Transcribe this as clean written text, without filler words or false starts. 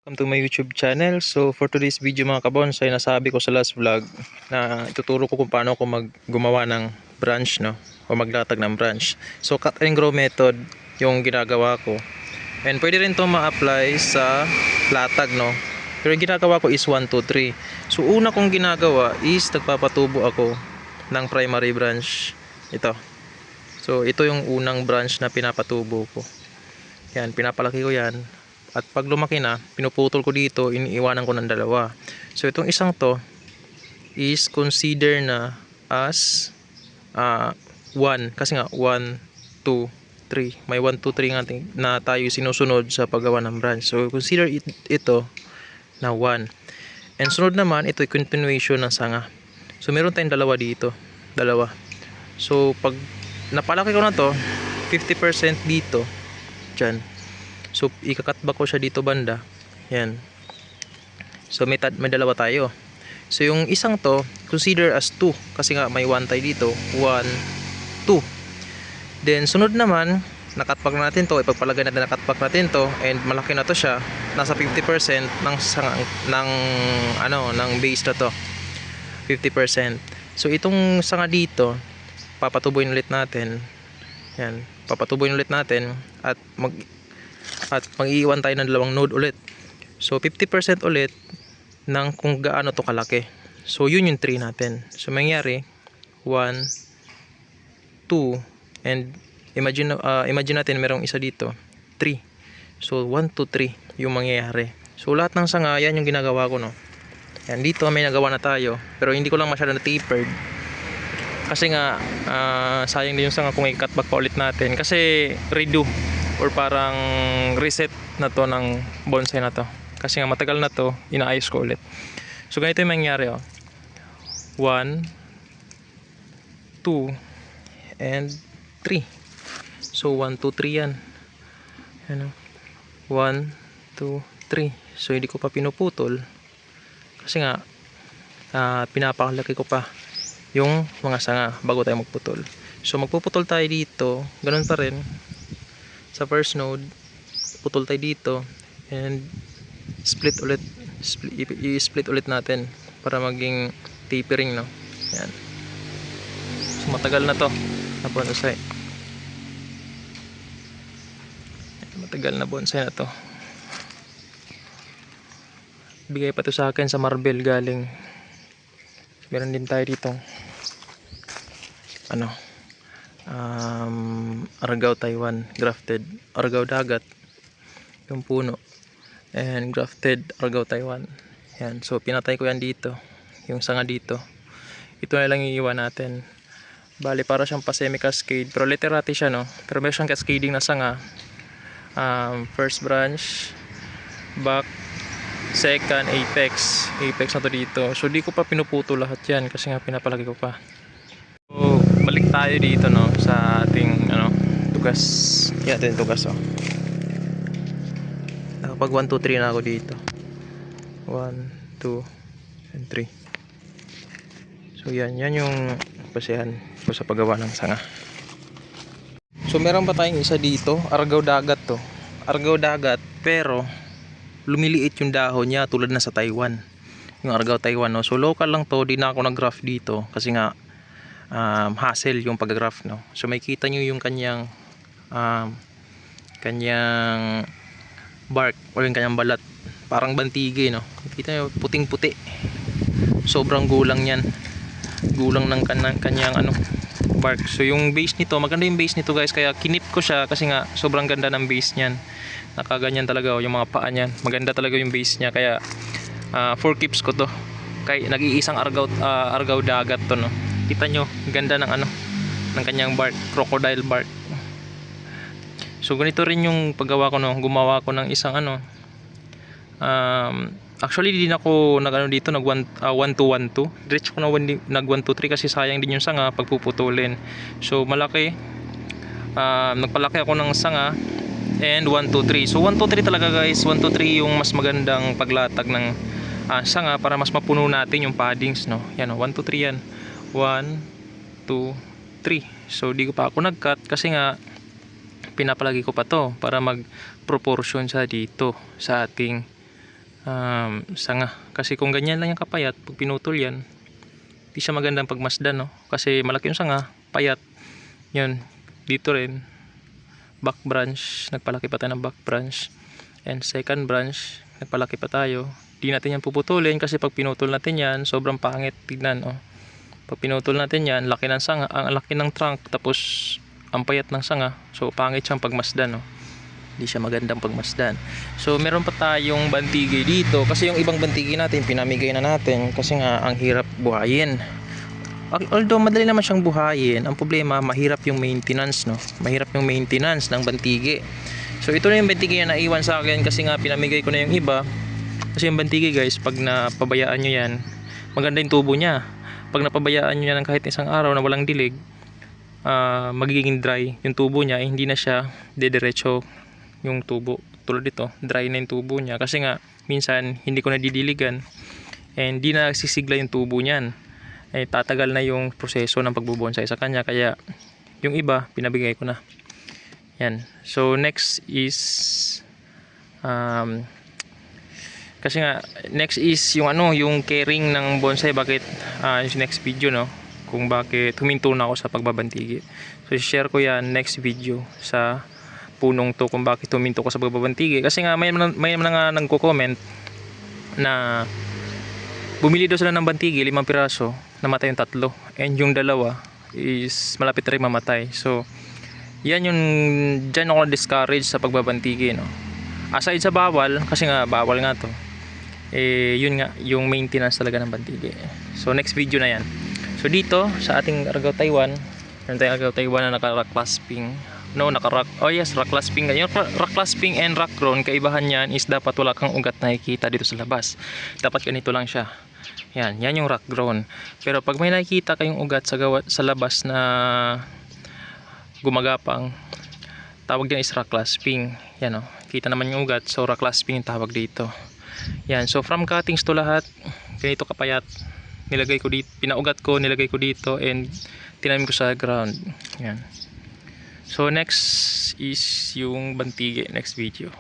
Welcome to my YouTube channel. So for today's video mga kabonsay, nasabi ko sa last vlog na ituturo ko kung paano ako gumawa ng branch, no? O maglatag ng branch. So cut and grow method yung ginagawa ko. And pwede rin to ma-apply sa latag, no? Pero yung ginagawa ko is 1, 2, 3. So una kong ginagawa is nagpapatubo ako ng primary branch. Ito. So ito yung unang branch na pinapatubo ko. Yan, pinapalaki ko yan. At pag lumaki na, pinuputol ko dito, iniiwanan ko ng dalawa. So itong isang to is consider na as 1. Kasi nga 1, 2, 3. May 1, 2, 3 nga na tayo sinusunod sa paggawa ng branch. So consider ito na 1. And sunod naman, ito ay continuation ng sanga. So meron tayong dalawa dito. Dalawa. So pag napalaki ko na to, 50% dito. Dyan. So ikakat back ko siya dito banda. Yan. So may dalawa tayo. So yung isang to consider as 2 kasi nga may 1 tayo dito. 1, 2. Then sunod naman nakatback natin to, ipagpalagay natin nakatback natin to, and malaki na to siya. Nasa 50% ng base na to. 50%. So itong sanga dito papatubuin ulit natin. Yan, papatubuin ulit natin at mag-iwan tayo ng dalawang node ulit. So 50% ulit ng kung gaano to kalaki. So yun yung 3 natin. So mangyari 1, 2, and imagine natin merong isa dito 3. So 1, 2, 3 yung mangyayari. So lahat ng sanga yan yung ginagawa ko, no. Yan, dito may nagawa na tayo pero hindi ko lang masyado na tapered kasi nga sayang din yung sanga kung i-cut back pa ulit natin kasi redo or parang reset na to ng bonsai na to kasi nga matagal na to, inaayos ko ulit. So ganito yung mangyari, 1, 2 and 3. So 1, 2, 3 yan. Ano? 1, 2, 3. So hindi ko pa pinuputol kasi nga pinapakalaki ko pa yung mga sanga bago tayo magputol. So magpuputol tayo dito, ganun pa rin sa first node, putol tayo dito and split ulit natin para maging tapering, no. Yan. So matagal na to na bonsai. Matagal na bonsai na to. Bigay pa to sa akin sa Marvel galing. Meron din tayo dito Argao Taiwan grafted, Argao dagat yung puno, and grafted Argao Taiwan. Yan, so pinatay ko yan dito, yung sanga dito. Ito na lang iiwan natin. Bali para siyang pa semi cascade pero literati siya, no, pero meron siyang cascading na sanga. First branch, back, second, apex na to dito. So di ko pa pinuputo lahat yan kasi nga pinapalagi ko pa. So balik tayo dito, no, sa ating tugas. Yan din tugas, nakapag 1, 2, 3 na ako dito. 1, 2 and 3. So yan yung basehan ko sa paggawa ng sanga. So meron pa tayong isa dito, Argao dagat to. Argao dagat pero lumiliit yung dahon niya tulad na sa Taiwan. Yung Argao Taiwan, no. So local lang to, di na ako nag-graft dito kasi nga hassle yung pag-graft, no. So may kita nyo yung kanyang bark o yung kanyang balat, parang bantige, no. Kita nyo puting-puti. Sobrang gulang yan. Gulang ng kanyang bark. So yung base nito, maganda yung base nito, guys, kaya kinip ko siya kasi nga sobrang ganda ng base niyan. Nakaganyan talaga yung mga paa niyan. Maganda talaga yung base niya kaya 4 keeps ko to. Kay nag-iisang argao dagat to, no. Kita nyo, ganda ng ng kanyang bark, crocodile bark. So ganito rin yung paggawa ko, no. Gumawa ko ng isang actually din ako dito nag 1, 2, 1, 2. Diretso ko na nag 1, 2, 3 kasi sayang din yung sanga pagpuputulin. So malaki, nagpalaki ako ng sanga and 1, 2, 3. So 1, 2, 3 talaga, guys. 1, 2, 3 yung mas magandang paglatag ng sanga para mas mapuno natin yung paddings, no. Yan, 1, 2, 3 yan. 1, 2, 3. So di ko pa ako nag-cut kasi nga pinapalagi ko pa to para mag proportion sa dito sa ating sanga. Kasi kung ganyan lang yung kapayat, pag pinutol yan, di siya magandang pagmasdan, no? Kasi malaki yung sanga, payat. Yun, dito rin, back branch, nagpalaki pa tayo ng back branch. And second branch, nagpalaki pa tayo. Di natin yan puputulin kasi pag pinutol natin yan, sobrang pangit tignan, oh. Pag pinutol natin yan, laki ng sanga, ang laki ng trunk, tapos ang payat ng sanga. So pangit siyang pagmasdan, no? Hindi siya magandang pagmasdan. So meron pa tayong bantigay dito kasi yung ibang bantigay natin pinamigay na natin kasi nga ang hirap buhayin. Although madali naman siyang buhayin, ang problema mahirap yung maintenance, no? Mahirap yung maintenance ng bantigay. So ito na yung bantigay na naiwan sa akin kasi nga pinamigay ko na yung iba. Kasi yung bantigay guys, pag napabayaan nyo yan, maganda yung tubo niya. Pag napabayaan nyo yan ng kahit isang araw na walang dilig, magiging dry yung tubo niya, hindi na siya dediretso yung tubo. Tulad dito, dry na yung tubo niya kasi nga minsan hindi ko nadidiligan and hindi na sisigla yung tubo niyan. Tatagal na yung proseso ng pagbubonsai sa kanya, kaya yung iba pinabigay ko na. Yan. So next is kasi nga next is yung yung caring ng bonsai. Bakit yung next video, no, kung bakit huminto na ako sa pagbabantigi. So share ko yan next video sa punong to kung bakit huminto ko sa pagbabantigi. Kasi nga may mga nagko-comment na bumili daw sila ng bantigi 5 piraso, namatay yung 3 and yung 2 is malapit na rin mamatay. So yan yung dyan ako discourage sa pagbabantigi, no. Aside sa bawal, kasi nga bawal nga to, yun nga yung maintenance talaga ng bantigi. So next video na yan. So dito sa ating Argao Taiwan, meron tayong Argao Taiwan na naka-rock clasping. No, naka-rock. Oh yes, rock clasping. Yung rock clasping and rock crown, kaibahan niyan is dapat wala kang ugat nakikita dito sa labas. Dapat ganito lang siya. Yan yung rock crown. Pero pag may nakikita kayong ugat sa labas na gumagapang, tawag din is rock clasping. Yan, oh. Kita naman yung ugat, so rock clasping yung tawag dito. Yan, so from cuttings to lahat, ganito kapayat. Nilagay ko dito, pinaugat ko, nilagay ko dito and tinanim ko sa ground. Yan. So next is yung bantigi, next video.